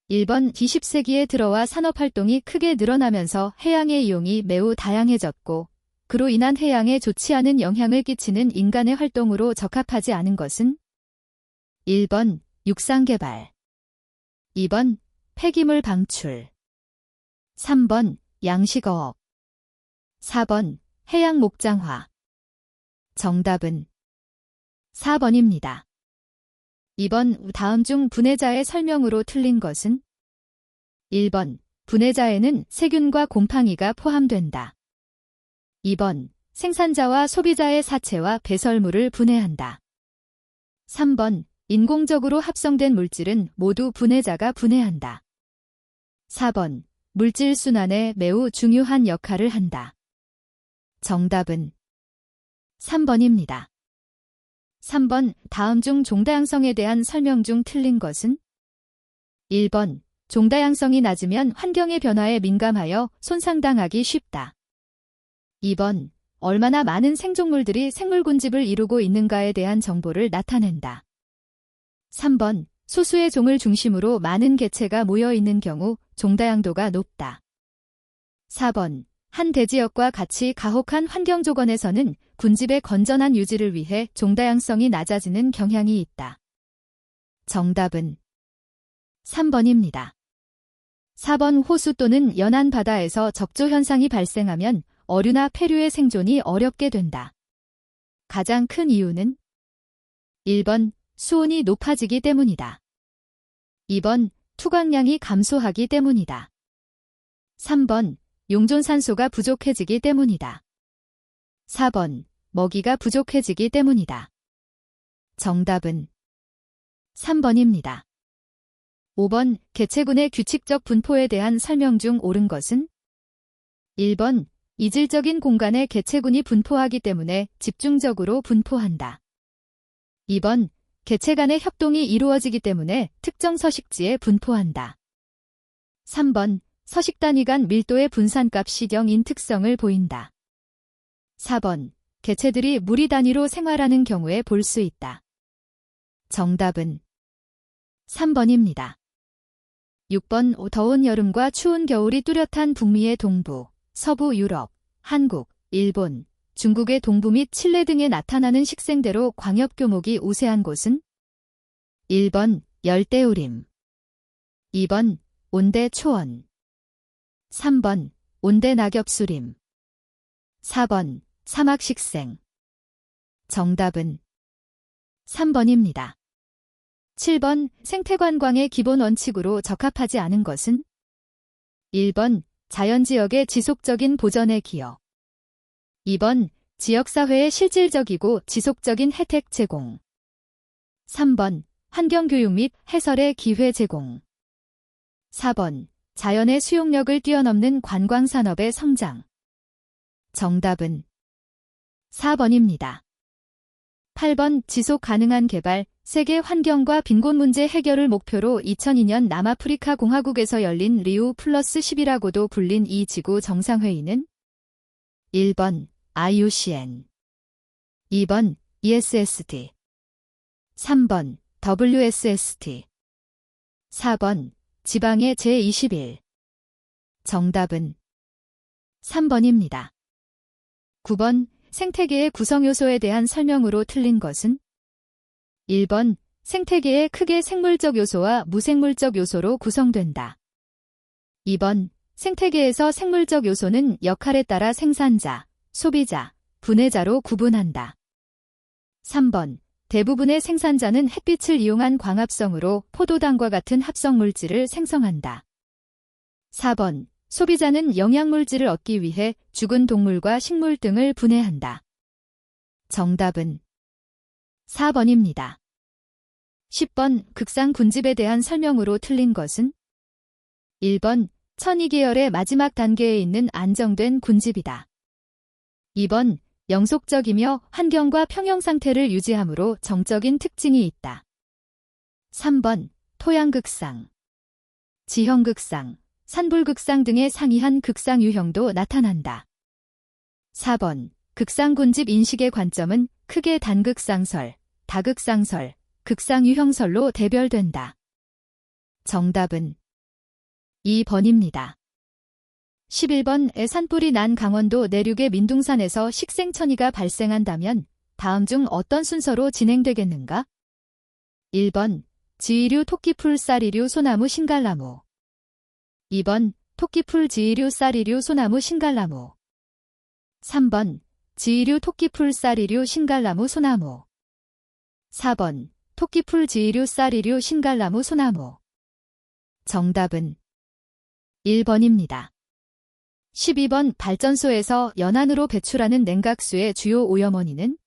1번 20세기에 들어와 산업활동이 크게 늘어나면서 해양의 이용이 매우 다양해졌고 그로 인한 해양에 좋지 않은 영향을 끼치는 인간의 활동으로 적합하지 않은 것은 1번 육상개발 2번 폐기물 방출 3번 양식어업 4번 해양 목장화 정답은 4번입니다. 2번 다음 중 분해자의 설명으로 틀린 것은 1번 분해자에는 세균과 곰팡이가 포함된다. 2번 생산자와 소비자의 사체와 배설물을 분해한다. 3번 인공적으로 합성된 물질은 모두 분해자가 분해한다. 4번 물질 순환에 매우 중요한 역할을 한다. 정답은 3번입니다. 3번 다음 중 종다양성에 대한 설명 중 틀린 것은 1번 종다양성이 낮으면 환경의 변화에 민감하여 손상당하기 쉽다. 2번 얼마나 많은 생존물들이 생물군집을 이루고 있는가에 대한 정보를 나타낸다. 3번 소수의 종을 중심으로 많은 개체가 모여 있는 경우 종다양도가 높다. 4번 한 대지역과 같이 가혹한 환경 조건에서는 군집의 건전한 유지를 위해 종다양성이 낮아지는 경향이 있다. 정답은 3번입니다. 4번 호수 또는 연안 바다에서 적조 현상이 발생하면 어류나 폐류의 생존이 어렵게 된다. 가장 큰 이유는 1번 수온이 높아지기 때문이다. 2번 투광량이 감소하기 때문이다. 3번 용존산소가 부족해지기 때문이다. 4번 먹이가 부족해지기 때문이다. 정답은 3번입니다. 5번 개체군의 규칙적 분포에 대한 설명 중 옳은 것은 1번 이질적인 공간에 개체군이 분포하기 때문에 집중적으로 분포한다. 2번 개체 간의 협동이 이루어지기 때문에 특정 서식지에 분포한다. 3번 서식 단위 간 밀도의 분산값이 0인 특성을 보인다. 4번 개체들이 무리 단위로 생활하는 경우에 볼 수 있다. 정답은 3번입니다. 6번 더운 여름과 추운 겨울이 뚜렷한 북미의 동부, 서부 유럽, 한국, 일본, 중국의 동부 및 칠레 등에 나타나는 식생대로 광엽교목이 우세한 곳은 1번 열대우림 2번 온대초원 3번 온대낙엽수림 4번 사막식생 정답은 3번입니다. 7번 생태관광의 기본 원칙으로 적합하지 않은 것은 1번 자연지역의 지속적인 보전에 기여 2번 지역사회의 실질적이고 지속적인 혜택 제공 3번 환경교육 및 해설의 기회 제공 4번 자연의 수용력을 뛰어넘는 관광산업의 성장 정답은 4번입니다. 8번 지속 가능한 개발, 세계 환경과 빈곤 문제 해결을 목표로 2002년 남아프리카 공화국에서 열린 리우 플러스 10이라고도 불린 이 지구 정상회의는 1번 IUCN 2번 ESST 3번 WSST 4번 지방의 제21 정답은 3번입니다. 9번 생태계의 구성요소에 대한 설명으로 틀린 것은 1번 생태계의 크게 생물적 요소와 무생물적 요소로 구성된다. 2번 생태계에서 생물적 요소는 역할에 따라 생산자, 소비자, 분해자로 구분한다. 3번 대부분의 생산자는 햇빛을 이용한 광합성으로 포도당과 같은 합성물질을 생성한다. 4번 소비자는 영양물질을 얻기 위해 죽은 동물과 식물 등을 분해한다. 정답은 4번입니다. 10번 극상 군집에 대한 설명으로 틀린 것은 1번 천이계열의 마지막 단계에 있는 안정된 군집이다. 2번 영속적이며 환경과 평형 상태를 유지하므로 정적인 특징이 있다. 3번 토양극상, 지형극상, 산불극상 등의 상이한 극상 유형도 나타난다. 4번 극상군집 인식의 관점은 크게 단극상설, 다극상설, 극상유형설로 대별된다. 정답은 2번입니다. 11번 산불이 난 강원도 내륙의 민둥산에서 식생천이가 발생한다면 다음 중 어떤 순서로 진행되겠는가? 1번 지이류 토끼풀 쌀이류 소나무 신갈나무 2번 토끼풀 지이류 쌀이류 소나무 신갈나무 3번 지이류 토끼풀 쌀이류 신갈나무 소나무 4번 토끼풀 지이류 쌀이류 신갈나무 소나무 정답은 1번입니다. 12번 발전소에서 연안으로 배출하는 냉각수의 주요 오염원인은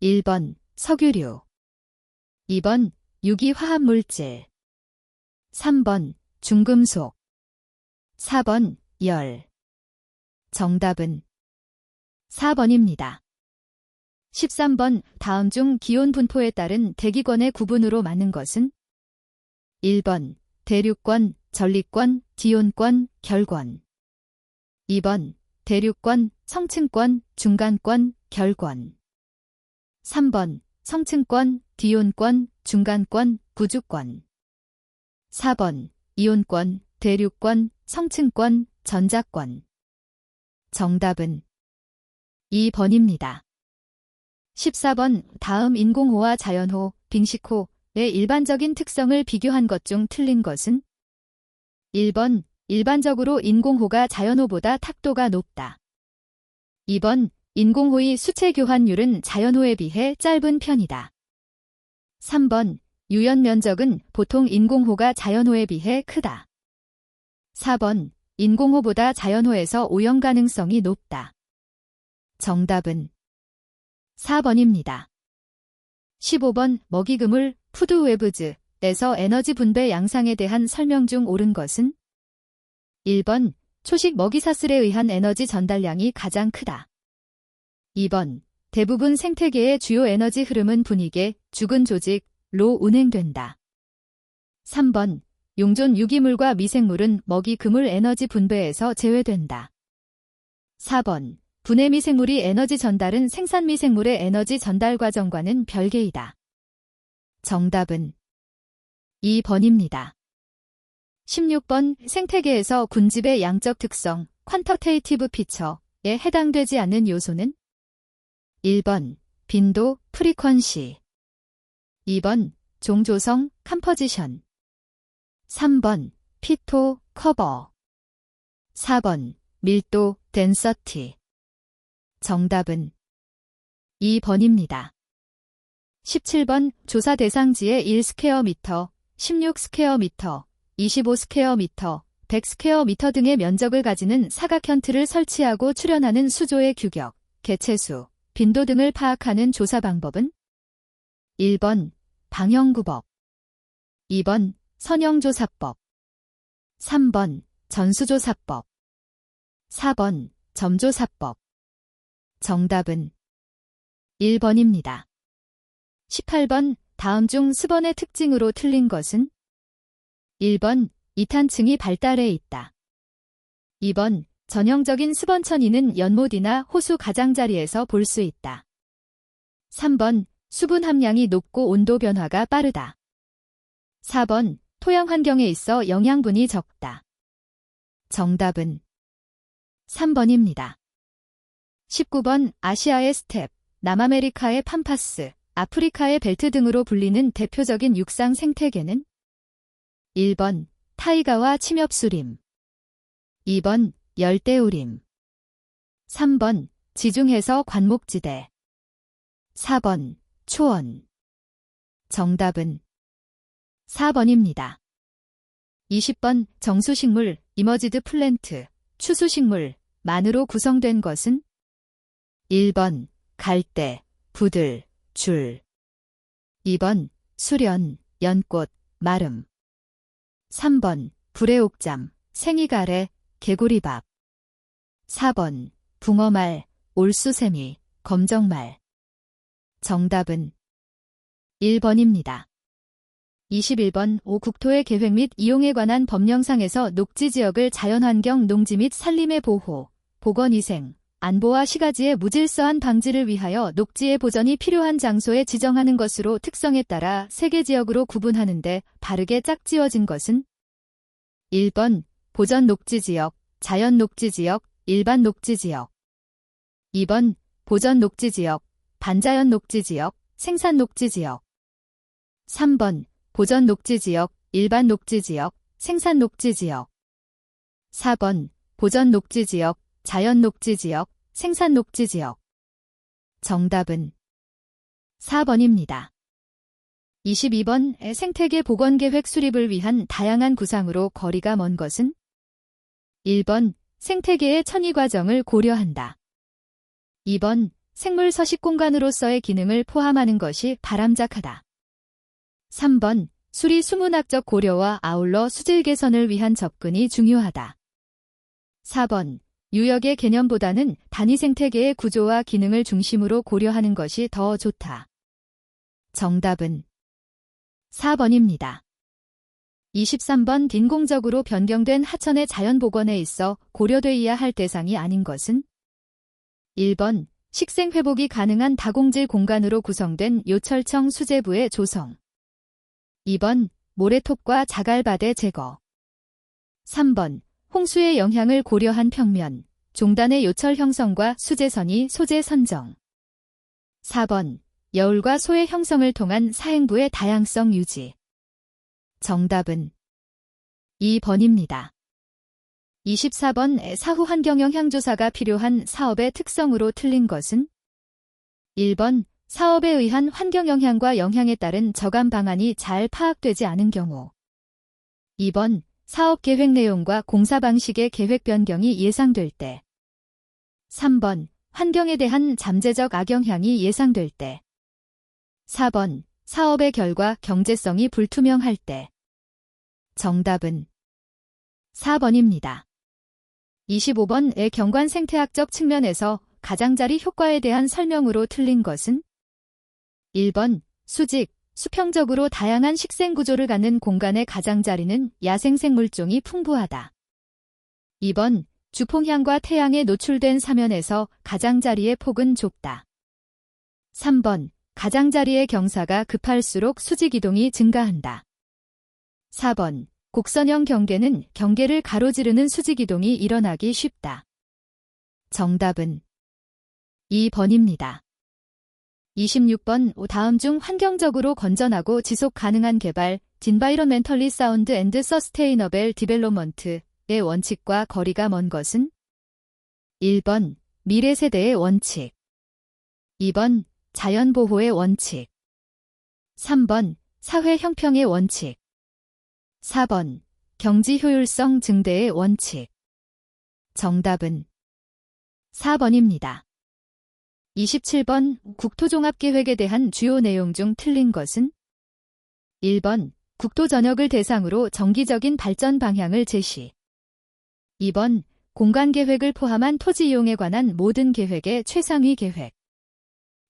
1번 석유류 2번 유기화합물질 3번 중금속 4번 열 정답은 4번입니다. 13번 다음 중 기온 분포에 따른 대기권의 구분으로 맞는 것은 1번 대륙권, 전리권, 기온권, 결권 2번 대륙권, 성층권, 중간권, 결권 3번 성층권, 기온권, 중간권, 부주권 4번 이온권, 대륙권, 성층권, 전자권 정답은 2번입니다. 14번 다음 인공호와 자연호, 빙식호의 일반적인 특성을 비교한 것 중 틀린 것은 1번 일반적으로 인공호가 자연호보다 탁도가 높다. 2번 인공호의 수체 교환율은 자연호에 비해 짧은 편이다. 3번 유연 면적은 보통 인공호가 자연호에 비해 크다. 4번 인공호보다 자연호에서 오염 가능성이 높다. 정답은 4번입니다. 15번 먹이그물 푸드웨브즈에서 에너지 분배 양상에 대한 설명 중 옳은 것은 1번 초식 먹이사슬에 의한 에너지 전달량이 가장 크다. 2번 대부분 생태계의 주요 에너지 흐름은 분위계, 죽은 조직로 운행된다. 3번 용존 유기물과 미생물은 먹이 그물 에너지 분배에서 제외된다. 4번 분해 미생물이 에너지 전달은 생산 미생물의 에너지 전달 과정과는 별개이다. 정답은 2번입니다. 16번 생태계에서 군집의 양적 특성, 퀀터테이티브 피처에 해당되지 않는 요소는 1번 빈도, 프리퀀시 2번 종조성, 컴포지션 3번 피토, 커버 4번 밀도, 덴서티 정답은 2번입니다. 17번 조사 대상지의 1스퀘어미터, 16스퀘어미터, 25스퀘어미터, 100스퀘어미터 등의 면적을 가지는 사각형 틀을 설치하고 출현하는 수조의 규격, 개체수, 빈도 등을 파악하는 조사 방법은 1번 방형구법 2번 선형조사법 3번 전수조사법 4번 점조사법 정답은 1번입니다. 18번 다음 중 수번의 특징으로 틀린 것은 1번 이탄층이 발달해 있다. 2번 전형적인 수번천이는 연못이나 호수 가장자리에서 볼 수 있다. 3번 수분 함량이 높고 온도 변화가 빠르다. 4번 토양 환경에 있어 영양분이 적다. 정답은 3번입니다. 19번 아시아의 스텝, 남아메리카의 팜파스, 아프리카의 벨트 등으로 불리는 대표적인 육상 생태계는 1번 타이가와 침엽수림 2번 열대우림 3번 지중해서 관목지대 4번 초원 정답은 4번입니다. 20번 정수식물, 이머지드 플랜트, 추수식물만으로 구성된 것은 1번 갈대, 부들, 줄 2번 수련, 연꽃, 마름 3번 불의옥잠, 생이가래, 개구리밥 4번 붕어말, 올수세미, 검정말 정답은 1번입니다. 21번 국토의 계획 및 이용에 관한 법령상에서 녹지지역을 자연환경 농지 및 산림의 보호, 보건위생, 안보와 시가지의 무질서한 방지를 위하여 녹지의 보전이 필요한 장소에 지정하는 것으로 특성에 따라 3개 지역으로 구분하는데 바르게 짝지어진 것은 1번 보전 녹지지역, 자연 녹지지역, 일반 녹지지역. 2번 보전 녹지지역, 반자연 녹지지역, 생산 녹지지역. 3번 보전 녹지지역, 일반 녹지지역, 생산 녹지지역. 4번 보전 녹지지역, 자연 녹지지역, 생산 녹지지역. 정답은 4번입니다. 22번 생태계 복원계획 수립을 위한 다양한 구상으로 거리가 먼 것은? 1번 생태계의 천위 과정을 고려한다. 2번 생물 서식 공간으로서의 기능을 포함하는 것이 바람직하다. 3번 수리 수문학적 고려와 아울러 수질 개선을 위한 접근이 중요하다. 4번 유역의 개념보다는 단위 생태계의 구조와 기능을 중심으로 고려하는 것이 더 좋다. 정답은 4번입니다. 23번 인공적으로 변경된 하천의 자연복원에 있어 고려되어야 할 대상이 아닌 것은? 1번 식생회복이 가능한 다공질 공간으로 구성된 요철청 수제부의 조성. 2번 모래톱과 자갈바대 제거. 3번 홍수의 영향을 고려한 평면, 종단의 요철 형성과 수제선이 소재 선정. 4번 여울과 소의 형성을 통한 사행부의 다양성 유지. 정답은 2번입니다. 24번 사후 환경 영향 조사가 필요한 사업의 특성으로 틀린 것은? 1번 사업에 의한 환경 영향과 영향에 따른 저감 방안이 잘 파악되지 않은 경우. 2번 사업 계획 내용과 공사 방식의 계획 변경이 예상될 때. 3번 환경에 대한 잠재적 악영향이 예상될 때. 4번 사업의 결과 경제성이 불투명할 때. 정답은 4번입니다. 25번의 경관 생태학적 측면에서 가장자리 효과에 대한 설명으로 틀린 것은? 1번 수직, 수평적으로 다양한 식생 구조를 갖는 공간의 가장자리는 야생 생물종이 풍부하다. 2번 주폭향과 태양에 노출된 사면에서 가장자리의 폭은 좁다. 3번 가장자리의 경사가 급할수록 수직이동이 증가한다. 4번 곡선형 경계는 경계를 가로지르는 수직이동이 일어나기 쉽다. 정답은 2번입니다. 26번 다음 중 환경적으로 건전하고 지속 가능한 개발, Environmentally Sound and Sustainable Development의 원칙과 거리가 먼 것은? 1번 미래 세대의 원칙. 2번 자연보호의 원칙. 3번 사회 형평의 원칙. 4번 경지 효율성 증대의 원칙. 정답은 4번입니다. 27번 국토종합계획에 대한 주요 내용 중 틀린 것은? 1번 국토 전역을 대상으로 정기적인 발전 방향을 제시. 2번 공간계획을 포함한 토지 이용에 관한 모든 계획의 최상위 계획.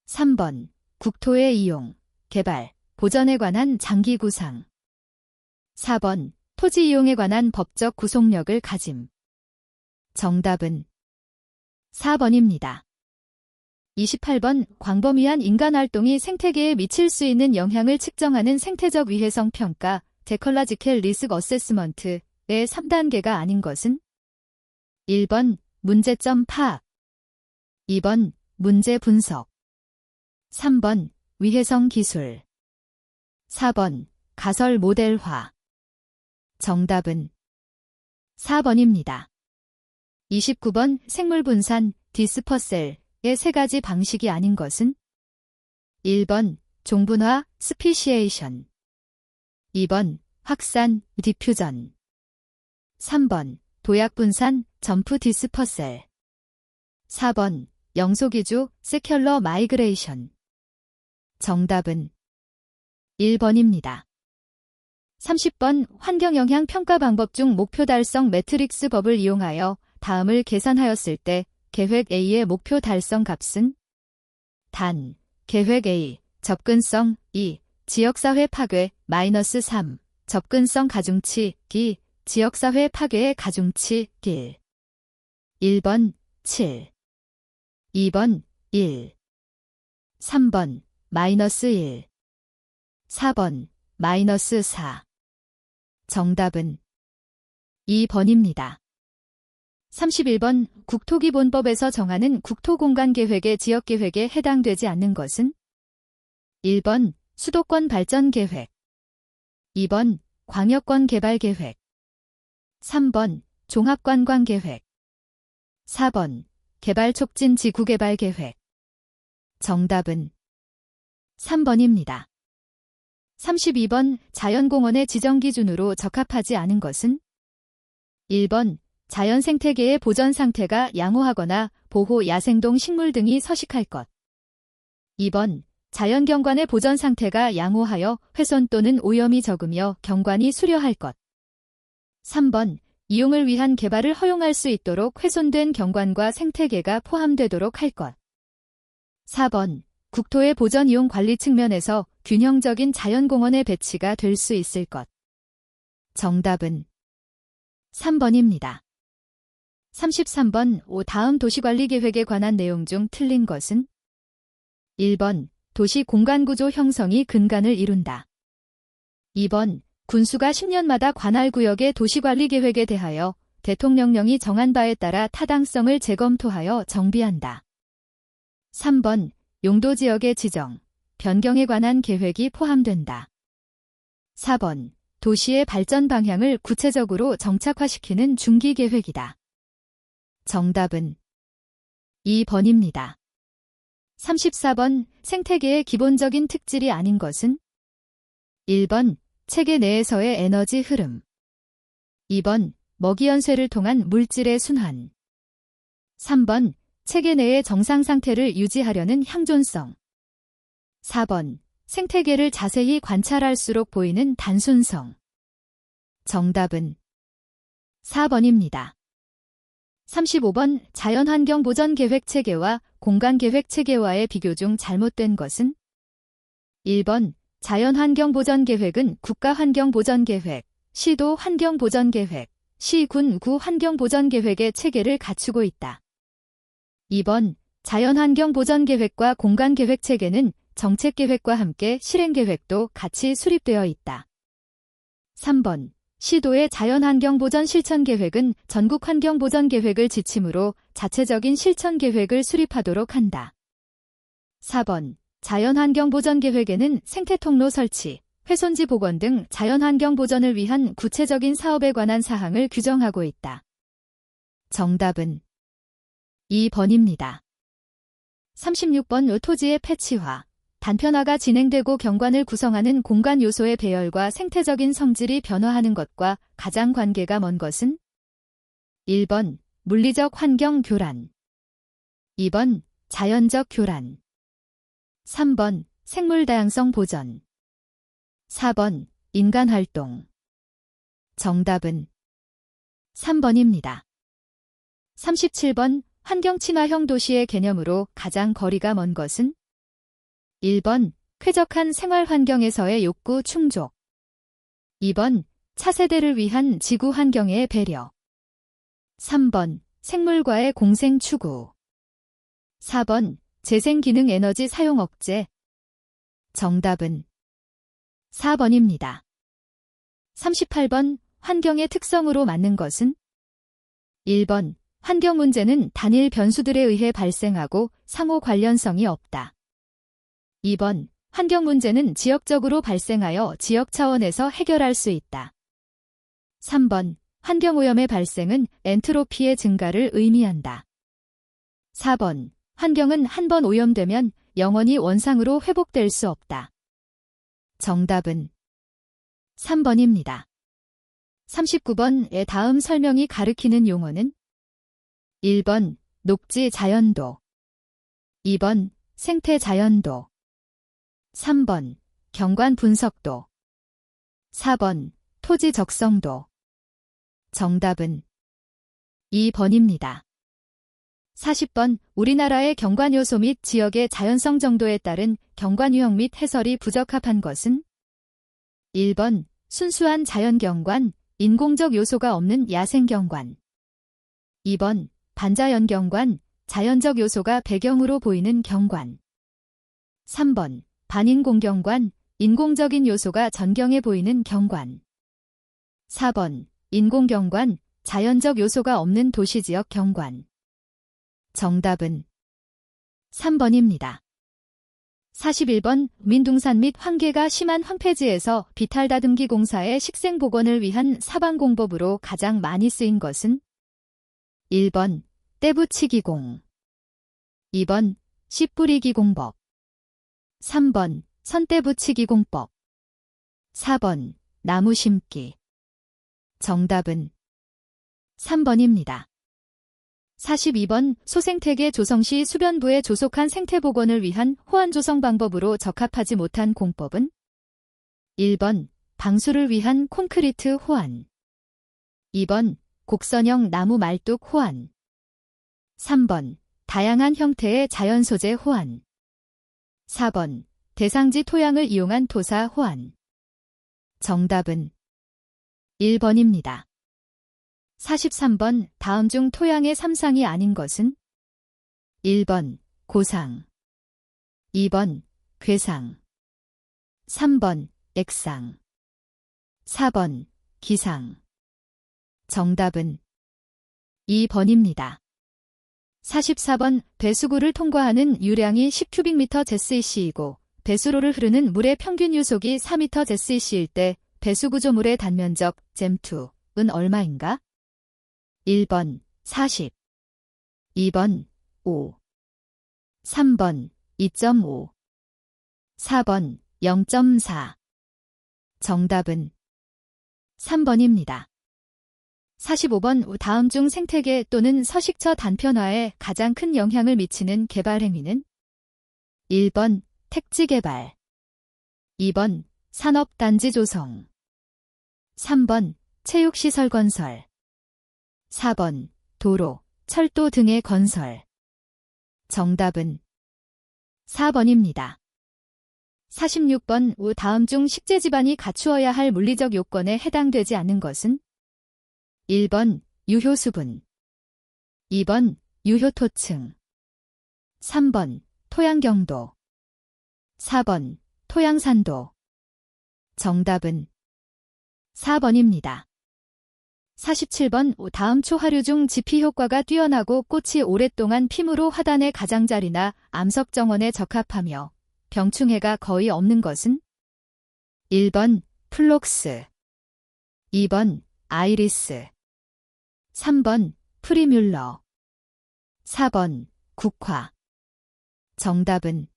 3번 국토의 이용, 개발, 보전에 관한 장기 구상. 4번 토지 이용에 관한 법적 구속력을 가짐. 정답은 4번입니다. 28번 광범위한 인간활동이 생태계에 미칠 수 있는 영향을 측정하는 생태적 위해성 평가, Ecological Risk Assessment의 3단계가 아닌 것은? 1번 문제점 파악. 2번 문제 분석. 3번 위해성 기술. 4번 가설 모델화. 정답은 4번입니다. 29번 생물 분산, 디스퍼셀의 세 가지 방식이 아닌 것은? 1번 종분화, 스피시에이션. 2번 확산, 디퓨전. 3번 도약 분산, 점프 디스퍼셀. 4번 영소기주, 세큘러 마이그레이션. 정답은 1번입니다. 30번 환경영향 평가 방법 중 목표 달성 매트릭스 법을 이용하여 다음을 계산하였을 때 계획 A의 목표 달성 값은? 단, 계획 A, 접근성 2, 지역사회 파괴 마이너스 3, 접근성 가중치 2, 지역사회 파괴의 가중치 1. 1번 7, 2번 1, 3번 마이너스 1, 4번 마이너스 4. 정답은 2번입니다. 31번 국토기본법에서 정하는 국토공간계획의 지역계획에 해당되지 않는 것은 1번 수도권 발전계획, 2번 광역권 개발계획, 3번 종합관광계획, 4번 개발촉진 지구개발계획. 정답은 3번입니다. 32번 자연공원의 지정 기준으로 적합하지 않은 것은 1번 자연 생태계의 보전 상태가 양호하거나 보호 야생동 식물 등이 서식할 것. 2번 자연경관의 보전 상태가 양호하여 훼손 또는 오염이 적으며 경관이 수려할 것. 3번 이용을 위한 개발을 허용할 수 있도록 훼손된 경관과 생태계가 포함되도록 할 것. 4번 국토의 보전 이용 관리 측면에서 균형적인 자연공원의 배치가 될 수 있을 것. 정답은 3번입니다. 33번 다음 도시관리계획에 관한 내용 중 틀린 것은 1번 도시 공간구조 형성이 근간을 이룬다. 2번 군수가 10년마다 관할구역의 도시관리계획에 대하여 대통령령이 정한 바에 따라 타당성을 재검토하여 정비한다. 3번 용도지역의 지정, 변경에 관한 계획이 포함된다. 4번 도시의 발전 방향을 구체적으로 정착화시키는 중기계획이다. 정답은 2번입니다. 34번 생태계의 기본적인 특질이 아닌 것은 1번 체계 내에서의 에너지 흐름, 2번 먹이연쇄를 통한 물질의 순환, 3번 체계 내의 정상 상태를 유지하려는 향존성, 4번 생태계를 자세히 관찰할수록 보이는 단순성. 정답은 4번입니다. 35번 자연환경보전계획 체계와 공간계획 체계와의 비교 중 잘못된 것은 1번 자연환경보전계획은 국가환경보전계획, 시도 환경보전계획, 시군 구 환경보전계획의 체계를 갖추고 있다. 2번 자연환경보전계획과 공간계획 체계는 정책계획과 함께 실행계획도 같이 수립되어 있다. 3번 시도의 자연환경보전 실천계획은 전국환경보전계획을 지침으로 자체적인 실천계획을 수립하도록 한다. 4번 자연환경보전계획에는 생태통로 설치, 훼손지 복원 등 자연환경보전을 위한 구체적인 사업에 관한 사항을 규정하고 있다. 정답은 2번입니다. 36번 토지의 패치화, 단편화가 진행되고 경관을 구성하는 공간 요소의 배열과 생태적인 성질이 변화하는 것과 가장 관계가 먼 것은 1번 물리적 환경 교란, 2번 자연적 교란, 3번 생물 다양성 보전, 4번 인간 활동. 정답은 3번입니다. 37번 환경 친화형 도시의 개념으로 가장 거리가 먼 것은 1번 쾌적한 생활 환경에서의 욕구 충족, 2번 차세대를 위한 지구 환경의 배려, 3번 생물과의 공생 추구, 4번 재생 기능 에너지 사용 억제. 정답은 4번입니다. 38번 환경의 특성으로 맞는 것은 1번 환경 문제는 단일 변수들에 의해 발생하고 상호 관련성이 없다. 2번 환경 문제는 지역적으로 발생하여 지역 차원에서 해결할 수 있다. 3번 환경오염의 발생은 엔트로피의 증가를 의미한다. 4번 환경은 한 번 오염되면 영원히 원상으로 회복될 수 없다. 정답은 3번입니다. 39번의 다음 설명이 가리키는 용어는 1번 녹지 자연도, 2번 생태 자연도, 3번 경관 분석도, 4번 토지 적성도. 정답은 2번입니다. 40번 우리나라의 경관 요소 및 지역의 자연성 정도에 따른 경관 유형 및 해설이 부적합한 것은 1번 순수한 자연경관, 인공적 요소가 없는 야생경관, 2번 반자연경관, 자연적 요소가 배경으로 보이는 경관, 3번 반인공경관, 인공적인 요소가 전경해 보이는 경관, 4번 인공경관, 자연적 요소가 없는 도시지역 경관. 정답은 3번입니다. 41번 민둥산 및 황계가 심한 황폐지에서 비탈 다듬기 공사의 식생 복원을 위한 사방공법으로 가장 많이 쓰인 것은 1번 떼붙이기공, 2번 씨 뿌리기 공법, 3번 선대 붙이기 공법, 4번 나무 심기. 정답은 3번입니다. 42번 소생태계 조성시 수변부에 조속한 생태복원을 위한 호환 조성 방법으로 적합하지 못한 공법은 1번 방수를 위한 콘크리트 호환, 2번 곡선형 나무 말뚝 호환, 3번 다양한 형태의 자연소재 호환, 4번 대상지 토양을 이용한 토사 호환. 정답은 1번입니다. 43번 다음 중 토양의 3상이 아닌 것은 1번 고상, 2번 괴상, 3번 액상, 4번 기상. 정답은 2번입니다. 44번 배수구를 통과하는 유량이 10큐빅미터 제스이시이고 배수로를 흐르는 물의 평균 유속이 4m 제스이시일 때 배수구조물의 단면적 잼2은 얼마인가? 1번 40, 2번 5, 3번 2.5, 4번 0.4. 정답은 3번입니다. 45번 다음 중 생태계 또는 서식처 단편화에 가장 큰 영향을 미치는 개발 행위는 1번 택지 개발, 2번 산업단지 조성, 3번 체육시설 건설, 4번 도로, 철도 등의 건설. 정답은 4번입니다. 46번 다음 중 식재 지반이 갖추어야 할 물리적 요건에 해당되지 않는 것은 1번 유효수분, 2번 유효토층, 3번 토양경도, 4번 토양산도. 정답은 4번입니다. 47번 다음 초하류 중 지피 효과가 뛰어나고 꽃이 오랫동안 피무로 화단의 가장자리나 암석정원에 적합하며 병충해가 거의 없는 것은 1번 플록스, 2번 아이리스, 3번 프리뮬러, 4번 국화. 정답은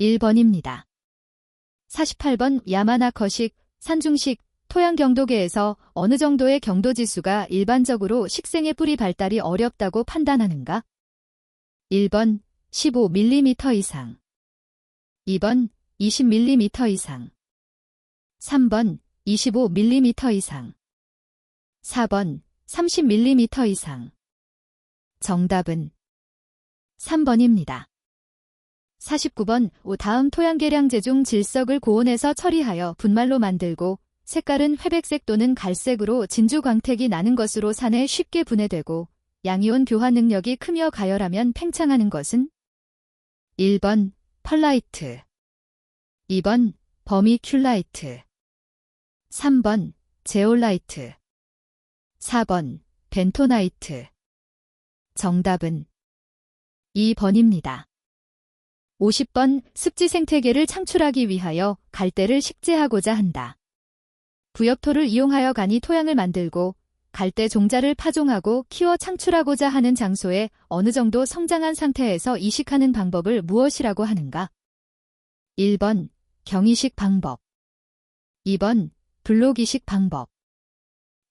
1번입니다. 48번 야마나커식, 산중식, 토양경도계에서 어느 정도의 경도지수가 일반적으로 식생의 뿌리 발달이 어렵다고 판단하는가? 1번 15mm 이상, 2번 20mm 이상, 3번 25mm 이상, 4번 30mm 이상. 정답은 3번입니다. 49번 다음 토양계량제 중 질석을 고온에서 처리하여 분말로 만들고 색깔은 회백색 또는 갈색으로 진주 광택이 나는 것으로 산에 쉽게 분해되고 양이온 교환 능력이 크며 가열하면 팽창하는 것은 1번 펄라이트, 2번 버미큘라이트, 3번 제올라이트, 4번 벤토나이트. 정답은 2번입니다. 50번 습지 생태계를 창출하기 위하여 갈대를 식재하고자 한다. 부엽토를 이용하여 간이 토양을 만들고 갈대 종자를 파종하고 키워 창출하고자 하는 장소에 어느 정도 성장한 상태에서 이식하는 방법을 무엇이라고 하는가? 1번 경이식 방법, 2번 블록 이식 방법,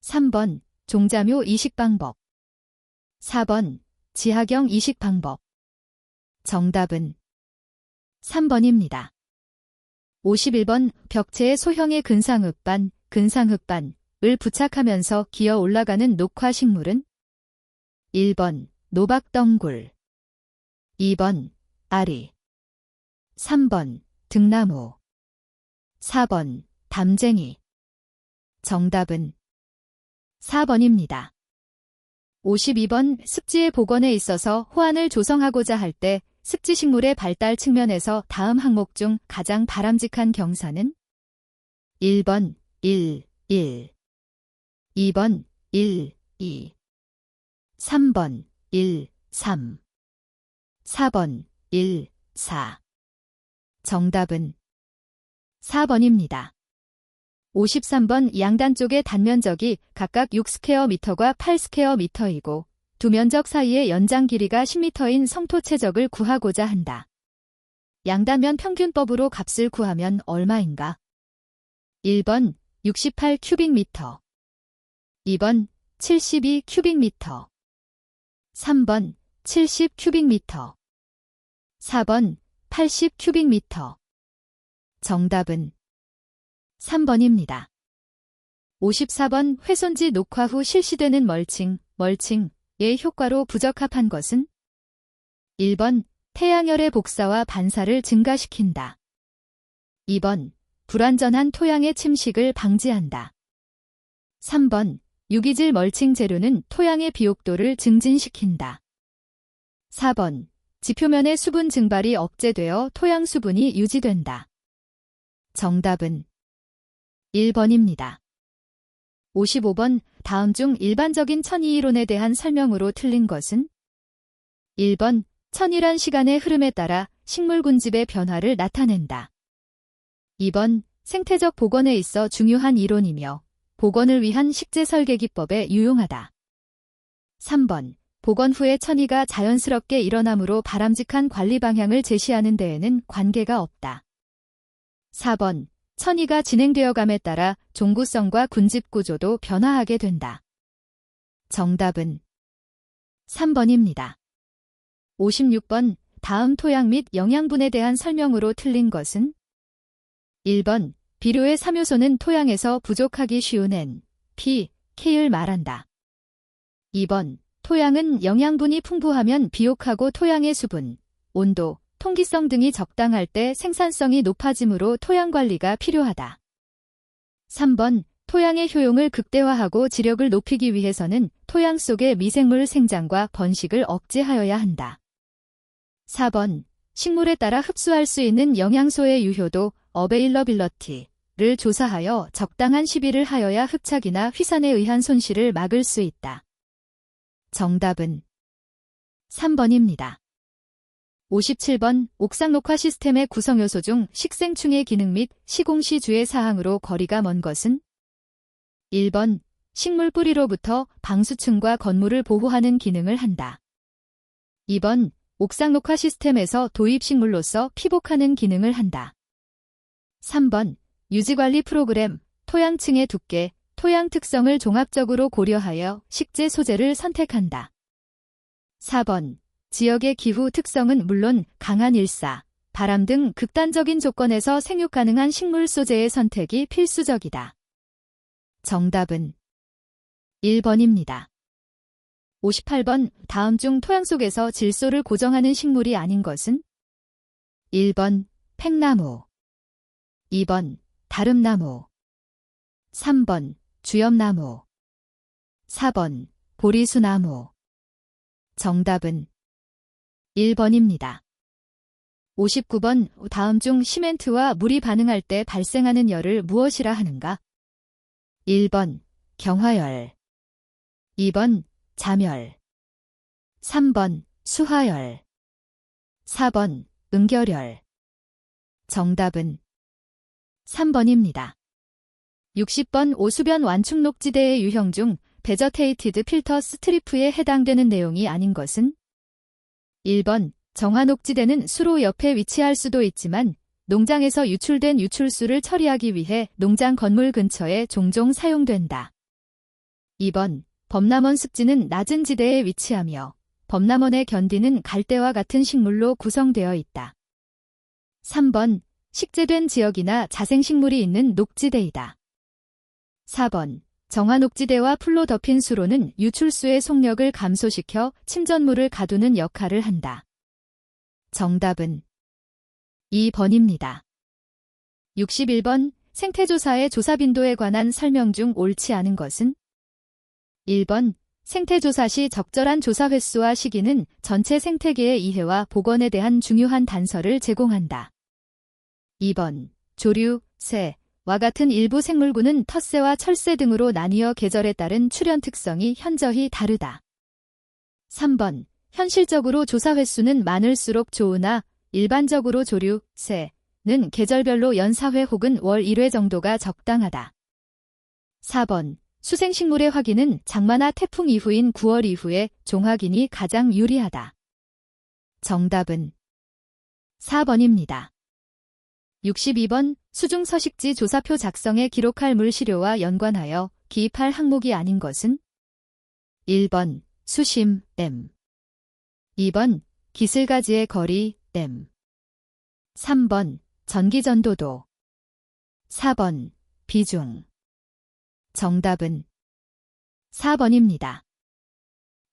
3번 종자묘 이식 방법, 4번 지하경 이식 방법. 정답은 3번입니다. 51번 벽체의 소형의 근상흙반을 부착하면서 기어 올라가는 녹화식물은 1번 노박덩굴, 2번 아리, 3번 등나무, 4번 담쟁이. 정답은 4번입니다. 52번 습지의 복원에 있어서 호환을 조성하고자 할 때 습지식물의 발달 측면에서 다음 항목 중 가장 바람직한 경사는 1번 1, 1, 2번 1, 2 3번 1, 3 4번 1, 4 정답은 4번입니다. 53번 양단 쪽의 단면적이 각각 6스퀘어미터과 8스퀘어미터이고 두 면적 사이의 연장 길이가 10m인 성토 최적을 구하고자 한다. 양단면 평균법으로 값을 구하면 얼마인가? 1번 68 큐빅미터 2번 72 큐빅미터 3번 70 큐빅미터 4번 80 큐빅미터 정답은 3번입니다. 54번 훼손지 녹화 후 실시되는 멀칭의 효과로 부적합한 것은 1번 태양열의 복사와 반사를 증가시킨다. 2번 불완전한 토양의 침식을 방지한다. 3번 유기질 멀칭 재료는 토양의 비옥도를 증진시킨다. 4번 지표면의 수분 증발이 억제되어 토양 수분이 유지된다. 정답은 1번입니다. 55번 다음 중 일반적인 천이이론에 대한 설명으로 틀린 것은 1번 천이란 시간의 흐름에 따라 식물 군집의 변화를 나타낸다. 2번 생태적 복원에 있어 중요한 이론이며 복원을 위한 식재 설계 기법에 유용하다. 3번 복원 후에 천이가 자연스럽게 일어나므로 바람직한 관리 방향을 제시하는 데에는 관계가 없다. 4번 천이가 진행되어감에 따라 종구성과 군집 구조도 변화하게 된다. 정답은 3번입니다. 56번 다음 토양 및 영양분에 대한 설명으로 틀린 것은 1번 비료의 3요소는 토양에서 부족하기 쉬운 N, P, K를 말한다. 2번 토양은 영양분이 풍부하면 비옥하고 토양의 수분, 온도, 통기성 등이 적당할 때 생산성이 높아지므로 토양 관리가 필요하다. 3번 토양의 효용을 극대화하고 지력을 높이기 위해서는 토양 속의 미생물 생장과 번식을 억제하여야 한다. 4번 식물에 따라 흡수할 수 있는 영양소의 유효도 어베일러빌러티를 조사하여 적당한 시비를 하여야 흡착이나 휘산에 의한 손실을 막을 수 있다. 정답은 3번입니다. 57번 옥상 녹화 시스템의 구성요소 중 식생충의 기능 및 시공시 주의 사항으로 거리가 먼 것은 1번 식물 뿌리로부터 방수층과 건물을 보호하는 기능을 한다. 2번 옥상 녹화 시스템에서 도입 식물로서 피복하는 기능을 한다. 3번 유지관리 프로그램, 토양층의 두께, 토양 특성을 종합적으로 고려하여 식재 소재를 선택한다. 4번 지역의 기후 특성은 물론 강한 일사, 바람 등 극단적인 조건에서 생육 가능한 식물 소재의 선택이 필수적이다. 정답은 1번입니다. 58번 다음 중 토양 속에서 질소를 고정하는 식물이 아닌 것은 1번 팽나무 2번 다름나무 3번 주엽나무 4번 보리수나무 정답은 1번입니다. 59번 다음 중 시멘트와 물이 반응할 때 발생하는 열을 무엇이라 하는가? 1번 경화열 2번 자멸 3번 수화열 4번 응결열 정답은 3번입니다. 60번 오수변 완충 녹지대의 유형 중 베저테이티드 필터 스트리프에 해당되는 내용이 아닌 것은 1번 정화 녹지대는 수로 옆에 위치할 수도 있지만 농장에서 유출된 유출수를 처리하기 위해 농장 건물 근처에 종종 사용된다. 2번 범람원 습지는 낮은 지대에 위치하며 범람원의 견디는 갈대와 같은 식물로 구성되어 있다. 3번 식재된 지역이나 자생식물이 있는 녹지대이다. 4번 정화 녹지대와 풀로 덮인 수로는 유출수의 속력을 감소시켜 침전물을 가두는 역할을 한다. 정답은 2번입니다. 61번 생태조사의 조사 빈도에 관한 설명 중 옳지 않은 것은 1번 생태조사 시 적절한 조사 횟수와 시기는 전체 생태계의 이해와 복원에 대한 중요한 단서를 제공한다. 2번 조류, 새, 와 같은 일부 생물군은 텃새와 철새 등으로 나뉘어 계절에 따른 출현 특성이 현저히 다르다. 3번. 현실적으로 조사 횟수는 많을수록 좋으나 일반적으로 조류, 새는 계절별로 연 4회 혹은 월 1회 정도가 적당하다. 4번. 수생식물의 확인은 장마나 태풍 이후인 9월 이후에 종확인이 가장 유리하다. 정답은 4번입니다. 62번. 수중서식지 조사표 작성에 기록할 물시료와 연관하여 기입할 항목이 아닌 것은? 1번. 수심, m 2번. 기슬가지의 거리, m 3번. 전기전도도 4번. 비중 정답은 4번입니다.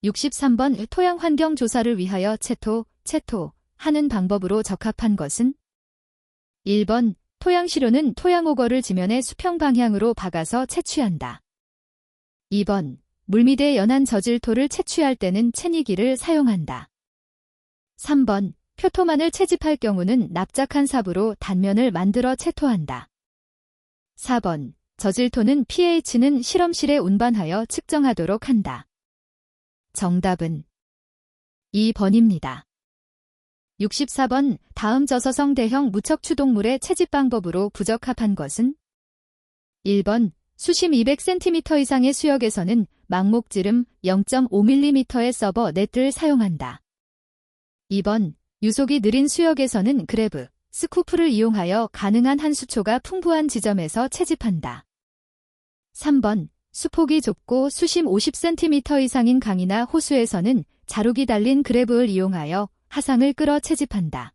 63번. 토양환경 조사를 위하여 채토하는 방법으로 적합한 것은? 1번. 토양시료는 토양오거를 지면의 수평 방향으로 박아서 채취한다. 2번. 물밑의 연한 저질토를 채취할 때는 채니기를 사용한다. 3번. 표토만을 채집할 경우는 납작한 삽으로 단면을 만들어 채토한다. 4번. 저질토는 pH는 실험실에 운반하여 측정하도록 한다. 정답은 2번입니다. 64번. 다음 저서성 대형 무척 추동물의 채집 방법으로 부적합한 것은? 1번. 수심 200cm 이상의 수역에서는 망목지름 0.5mm의 서버 네트를 사용한다. 2번. 유속이 느린 수역에서는 그래브, 스쿠프를 이용하여 가능한 한 수초가 풍부한 지점에서 채집한다. 3번. 수폭이 좁고 수심 50cm 이상인 강이나 호수에서는 자루기 달린 그래브를 이용하여 하상을 끌어 채집한다.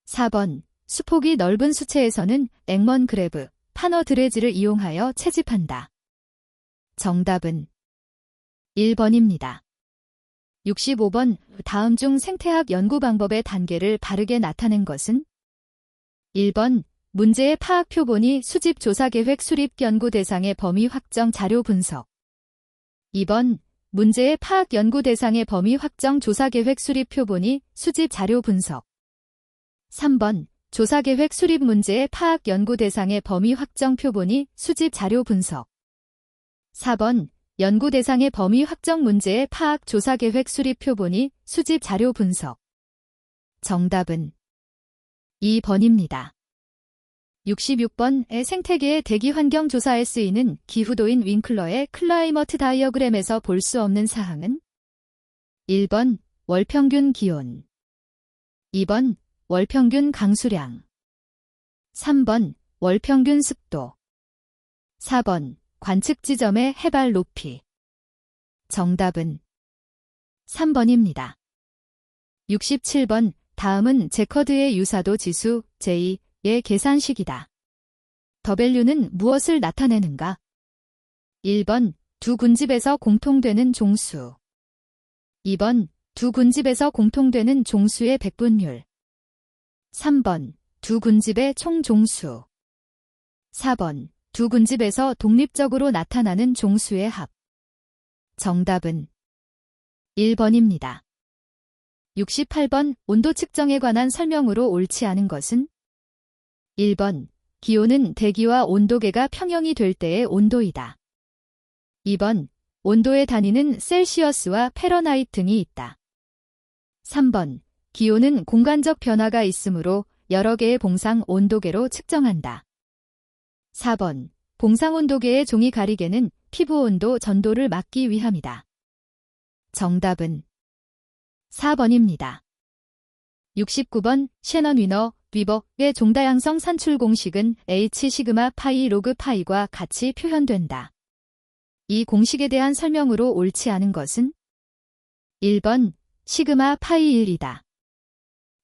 4번. 수폭이 넓은 수채에서는 액먼 그래브, 파너 드레지를 이용하여 채집한다. 정답은 1번입니다. 65번. 다음 중 생태학 연구 방법의 단계를 바르게 나타낸 것은? 1번. 문제의 파악 표본이 수집 조사 계획 수립 연구 대상의 범위 확정 자료 분석 2번. 문제의 파악 연구 대상의 범위 확정 조사 계획 수립 표본이 수집 자료 분석 3번. 조사 계획 수립 문제의 파악 연구 대상의 범위 확정 표본이 수집 자료 분석 4번. 연구 대상의 범위 확정 문제의 파악 조사 계획 수립 표본이 수집 자료 분석 정답은 2번입니다. 66번의 생태계의 대기 환경 조사에 쓰이는 기후도인 윙클러의 클라이머트 다이어그램에서 볼 수 없는 사항은? 1번. 월평균 기온 2번. 월평균 강수량 3번. 월평균 습도 4번. 관측 지점의 해발 높이 정답은 3번입니다. 67번. 다음은 제커드의 유사도 지수 J의 계산식이다. W는 무엇을 나타내는가? 1번. 두 군집에서 공통되는 종수 2번. 두 군집에서 공통되는 종수의 백분율 3번. 두 군집의 총 종수 4번. 두 군집에서 독립적으로 나타나는 종수의 합 정답은 1번입니다. 68번. 온도 측정에 관한 설명으로 옳지 않은 것은? 1번. 기온은 대기와 온도계가 평형이 될 때의 온도이다. 2번. 온도의 단위는 셀시어스와 패러나이트 등이 있다. 3번. 기온은 공간적 변화가 있으므로 여러 개의 봉상 온도계로 측정한다. 4번. 봉상 온도계의 종이 가리개는 피부 온도 전도를 막기 위함이다. 정답은 4번입니다. 69번. 셰넌 위너, 위버의 종다양성 산출 공식은 H 시그마 파이 로그 파이과 같이 표현된다. 이 공식에 대한 설명으로 옳지 않은 것은? 1번. 시그마 파이 1이다.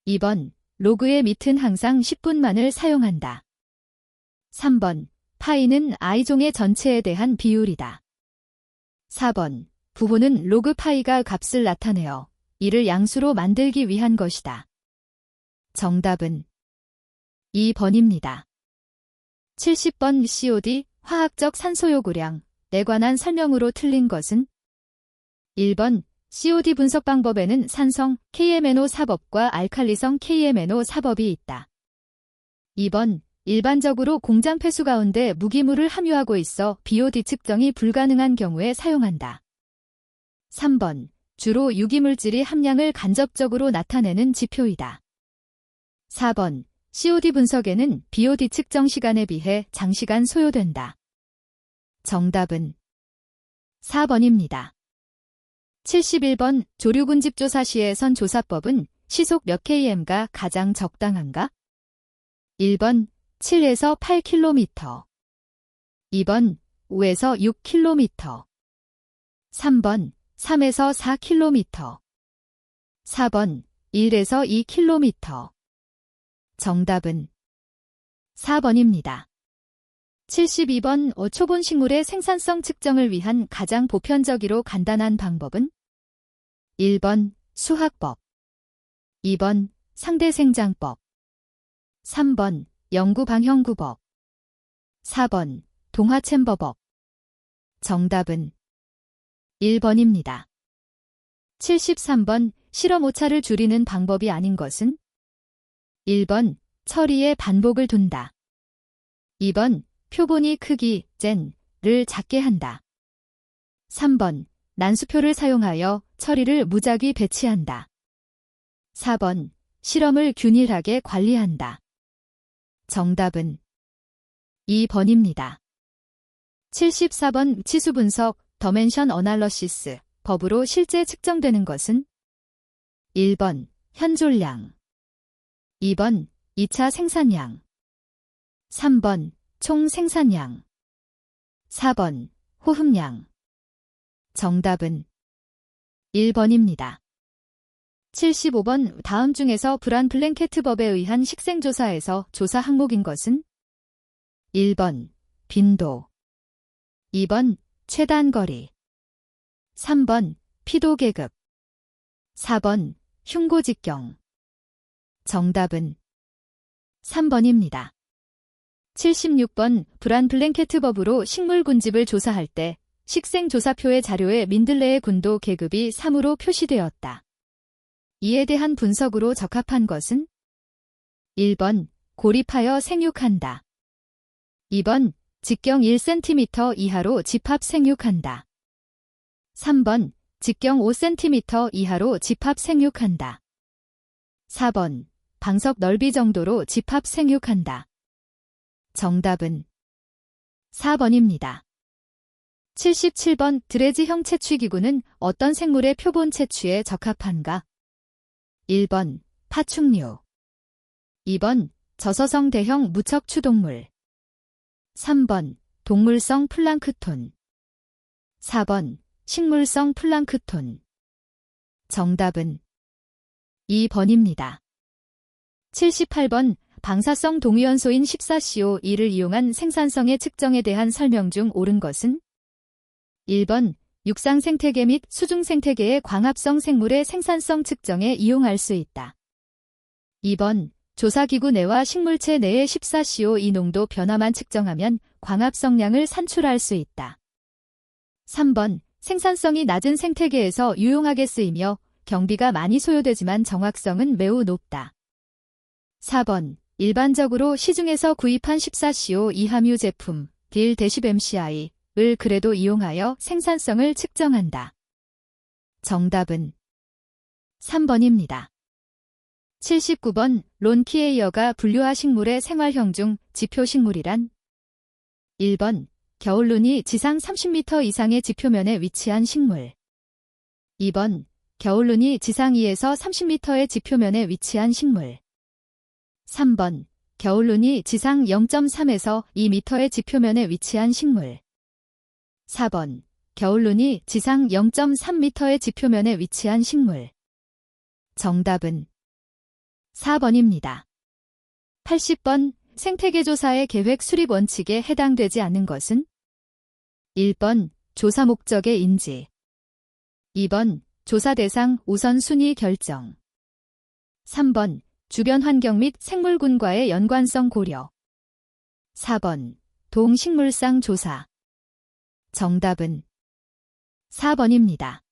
2번. 로그의 밑은 항상 10분만을 사용한다. 3번. 파이는 i종의 전체에 대한 비율이다. 4번. 부호는 로그 파이가 값을 나타내어 이를 양수로 만들기 위한 것이다. 정답은 2번입니다. 70번. COD, 화학적 산소 요구량에 관한 설명으로 틀린 것은? 1번. COD 분석 방법에는 산성 KMNO 사법과 알칼리성 KMNO 사법이 있다. 2번. 일반적으로 공장 폐수 가운데 무기물을 함유하고 있어 BOD 측정이 불가능한 경우에 사용한다. 3번. 주로 유기물질이 함량을 간접적으로 나타내는 지표이다. 4번. COD 분석에는 BOD 측정 시간에 비해 장시간 소요된다. 정답은 4번입니다. 71번. 조류군집 조사 시에 선 조사법은 시속 몇 km가 가장 적당한가? 1번 7에서 8km, 2번 5에서 6km, 3번 3에서 4km, 4번 1에서 2km. 정답은 4번입니다. 72번. 초본 식물의 생산성 측정을 위한 가장 보편적이로 간단한 방법은 1번 수학법, 2번 상대생장법, 3번 영구방형구법, 4번 동화챔버법. 정답은 1번입니다. 73번. 실험 오차를 줄이는 방법이 아닌 것은 1번 처리에 반복을 둔다, 2번 표본이 크기 젠을 작게 한다, 3번 난수표를 사용하여 처리를 무작위 배치한다, 4번 실험을 균일하게 관리한다. 정답은 2번입니다. 74번. 치수 분석, 더멘션 어널러시스 법으로 실제 측정되는 것은 1번 현존량, 2번 2차 생산량, 3번 총 생산량, 4번 호흡량. 정답은 1번입니다. 75번. 다음 중에서 브란-블랭케트법에 의한 식생조사에서 조사 항목인 것은 1번 빈도, 2번 최단거리, 3번 피도계급, 4번 흉고직경. 정답은 3번입니다. 76번. 브란-블랭케트법으로 식물 군집을 조사할 때 식생조사표의 자료에 민들레의 군도 계급이 3으로 표시되었다. 이에 대한 분석으로 적합한 것은 1번 고립하여 생육한다, 2번 직경 1cm 이하로 집합 생육한다, 3번 직경 5cm 이하로 집합 생육한다, 4번 방석 넓이 정도로 집합 생육한다. 정답은 4번입니다. 77번. 드레즈형 채취기구는 어떤 생물의 표본 채취에 적합한가? 1번 파충류, 2번 저서성 대형 무척 추동물, 3번 동물성 플랑크톤, 4번 식물성 플랑크톤. 정답은 2번입니다. 78번. 방사성 동위원소인 14CO2를 이용한 생산성의 측정에 대한 설명 중 옳은 것은 1번 육상 생태계 및 수중 생태계의 광합성 생물의 생산성 측정에 이용할 수 있다. 2번 조사기구 내와 식물체 내의 14CO2 농도 변화만 측정하면 광합성량을 산출할 수 있다. 3번 생산성이 낮은 생태계에서 유용하게 쓰이며 경비가 많이 소요되지만 정확성은 매우 높다. 4번 일반적으로 시중에서 구입한 14CO2 함유 제품 딜-MCI를 그래도 이용하여 생산성을 측정한다. 정답은 3번입니다. 79번. 론키에이어가 분류하 식물의 생활형 중 지표식물이란 1번 겨울눈이 지상 30m 이상의 지표면에 위치한 식물, 2번 겨울눈이 지상 2에서 30m의 지표면에 위치한 식물, 3번 겨울눈이 지상 0.3에서 2m의 지표면에 위치한 식물, 4번 겨울눈이 지상 0.3m의 지표면에 위치한 식물. 정답은 4번입니다. 80번. 생태계조사의 계획 수립 원칙에 해당되지 않는 것은 1번 조사 목적의 인지, 2번 조사 대상 우선순위 결정, 3번 주변 환경 및 생물군과의 연관성 고려, 4번 동식물상 조사. 정답은 4번입니다.